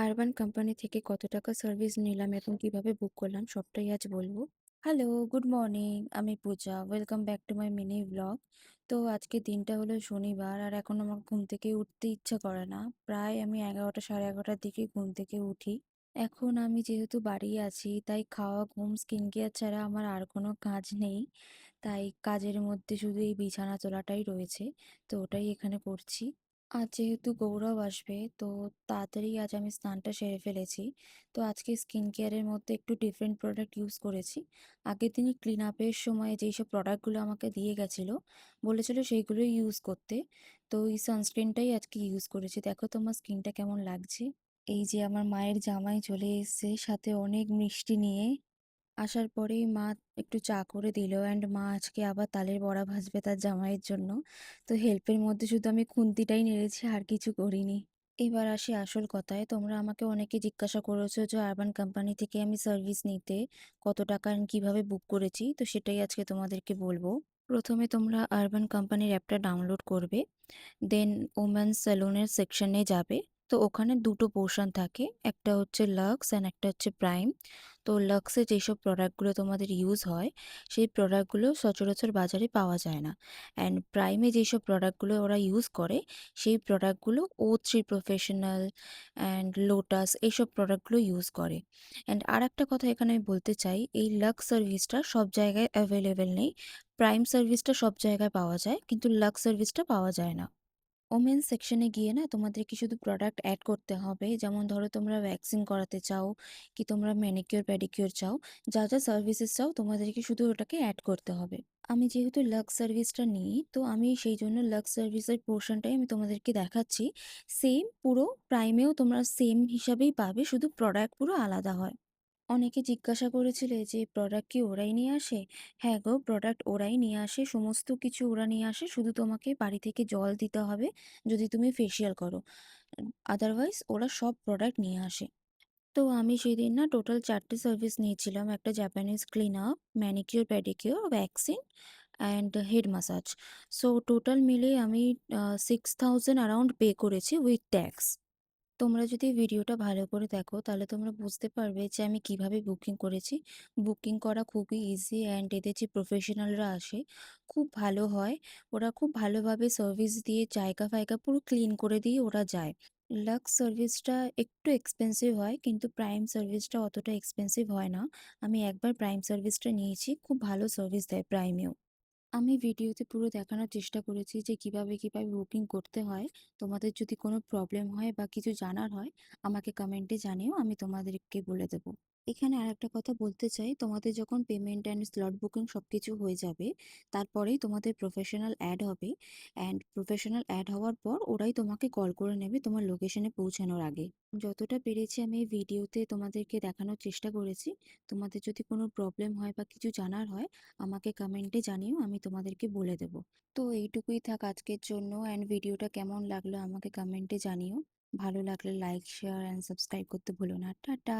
Urban company থেকে কত টাকা সার্ভিস নিলাম এবং কিভাবে বুক করলাম সবটাই আজ বলবো। Hello, good morning. আমি Puja. Welcome back to my mini blog. তো আজকে দিনটা হলো শনিবার আর এখন আমার ঘুম থেকে উঠতে ইচ্ছা করে না। প্রায় আমি 11টা 11:30টার দিকে ঘুম থেকে উঠি। এখন আমি যেহেতু বাড়ি আছি তাই খাওয়া, ঘুম, স্কিন কেয়ার ছাড়া আমার আর কোনো কাজ নেই। তাই কাজের মধ্যে শুধু এই বিছানা তোলাটাই রয়েছে। তো ওটাই এখানে করছি। আজ যেহেতু গৌরব আসবে তো তাড়াতাড়ি আজ আমি স্নানটা সেরে ফেলেছি। তো আজকে স্কিন কেয়ারের মধ্যে একটু ডিফারেন্ট প্রোডাক্ট ইউজ করেছি। আগের দিনই ক্লিন আপের সময় যেইসব প্রোডাক্টগুলো আমাকে দিয়ে গেছিলো, বলেছিল সেইগুলোই ইউজ করতে। তো এই সানস্ক্রিনটাই আজকে ইউজ করেছি। দেখো তোমার স্কিনটা কেমন লাগছে। এই যে আমার মায়ের জামাই চলে এসেছে সাথে অনেক মিষ্টি নিয়ে। আসার পরেই মা একটু চা করে দিল অ্যান্ড মা আজকে আবার তালের বড়া ভাজবে তার জামাইয়ের জন্য। তো হেল্পের মধ্যে শুধু আমি খুন্তিটাই নেড়েছি, আর কিছু করিনি। এবার আসি আসল কথায়। তোমরা আমাকে অনেকে জিজ্ঞাসা করেছো যে আরবান কোম্পানি থেকে আমি সার্ভিস নিতে কত টাকা and কিভাবে বুক করেছি। তো সেটাই আজকে তোমাদেরকে বলবো। প্রথমে তোমরা আরবান কোম্পানির অ্যাপটা ডাউনলোড করবে। দেন ওমেন্স সেলুনের সেকশনে যাবে। তো ওখানে দুটো পোর্শন থাকে, একটা হচ্ছে লাক্স অ্যান্ড একটা হচ্ছে প্রাইম। তো লাক্সে যেসব প্রোডাক্টগুলো তোমাদের ইউজ হয় সেই প্রোডাক্টগুলো সচরাচর বাজারে পাওয়া যায় না। অ্যান্ড প্রাইমে যেসব প্রোডাক্টগুলো ওরা ইউজ করে সেই প্রোডাক্টগুলো O3 প্রফেশনাল অ্যান্ড লোটাস এইসব প্রোডাক্টগুলো ইউজ করে। অ্যান্ড আর একটা কথা এখানে আমি বলতে চাই, এই লাক্স সার্ভিসটা সব জায়গায় অ্যাভেলেবেল নেই। প্রাইম সার্ভিসটা সব জায়গায় পাওয়া যায় কিন্তু লাক্স সার্ভিসটা পাওয়া যায় না। ওমেন্স সেকশনে গিয়ে না তোমাদেরকে শুধু প্রোডাক্ট অ্যাড করতে হবে। যেমন ধরো তোমরা ভ্যাকসিন করাতে চাও কি তোমরা ম্যানিকিওর প্যাডিকিওর চাও, যা যা সার্ভিসেস চাও তোমাদেরকে শুধু ওটাকে অ্যাড করতে হবে। আমি যেহেতু লাক্স সার্ভিসটা নিই তো আমি সেই জন্য লাক্স সার্ভিসের পোর্শনটাই আমি তোমাদেরকে দেখাচ্ছি। সেম পুরো প্রাইমেও তোমরা সেম হিসাবেই পাবে, শুধু প্রোডাক্ট পুরো আলাদা হয়। অনেকে জিজ্ঞাসা করেছিলে যে প্রোডাক্ট কি ওরাই নিয়ে আসে? হ্যাঁ গো, প্রোডাক্ট ওরাই নিয়ে আসে, সমস্ত কিছু ওরা নিয়ে আসে। শুধু তোমাকে বাড়ি থেকে জল দিতে হবে যদি তুমি ফেসিয়াল করো। আদারওয়াইজ ওরা সব প্রোডাক্ট নিয়ে আসে। তো আমি সেদিন না টোটাল 4টে সার্ভিস নিয়েছিলাম। একটা Japanese clean up, manicure, pedicure, waxing and head massage. So total মিলে আমি 6000 অ্যারাউন্ড পে করেছি উইথ ট্যাক্স। তোমরা যদি ভিডিওটা ভালো করে দেখো তাহলে তোমরা বুঝতে পারবে যে আমি কিভাবে বুকিং করেছি। বুকিং করা খুবই ইজি অ্যান্ড এদের যে প্রফেশনালরা আসে খুব ভালো হয়। ওরা খুব ভালোভাবে সার্ভিস দিয়ে জায়গা ফায়গা পুরো ক্লিন করে দিয়ে ওরা যায়। লাক্স সার্ভিসটা একটু এক্সপেন্সিভ হয় কিন্তু প্রাইম সার্ভিসটা অতটা এক্সপেন্সিভ হয় না। আমি একবার প্রাইম সার্ভিসটা নিয়েছি, খুব ভালো সার্ভিস দেয় প্রাইমেও। আমি ভিডিওতে পুরো দেখানোর চেষ্টা করেছি যে কিভাবে বুকিং করতে হয়। তোমাদের যদি কোনো প্রবলেম হয় বা কিছু জানার হয় আমাকে কমেন্টে জানিও, আমি তোমাদেরকে বলে দেবো। এখানে আরেকটা কথা বলতে চাই, তোমাদের যখন পেমেন্ট অ্যান্ড স্লট বুকিং সব কিছু হয়ে যাবে তারপরেই তোমাদের প্রফেশনাল অ্যাড হবে। অ্যান্ড প্রফেশনাল অ্যাড হওয়ার পর ওরাই তোমাকে কল করে নেবে তোমার লোকেশনে পৌঁছানোর আগে। যতটা পেরেছি আমি এই ভিডিওতে তোমাদেরকে দেখানোর চেষ্টা করেছি। তোমাদের যদি কোনো প্রবলেম হয় বা কিছু জানার হয় আমাকে কমেন্টে জানিও, আমি তোমাদেরকে বলে দেবো। তো এইটুকুই থাক আজকের জন্য। অ্যান্ড ভিডিওটা কেমন লাগলো আমাকে কমেন্টে জানিও। ভালো লাগলে লাইক, শেয়ার অ্যান্ড সাবস্ক্রাইব করতে ভুলো না। টাটা।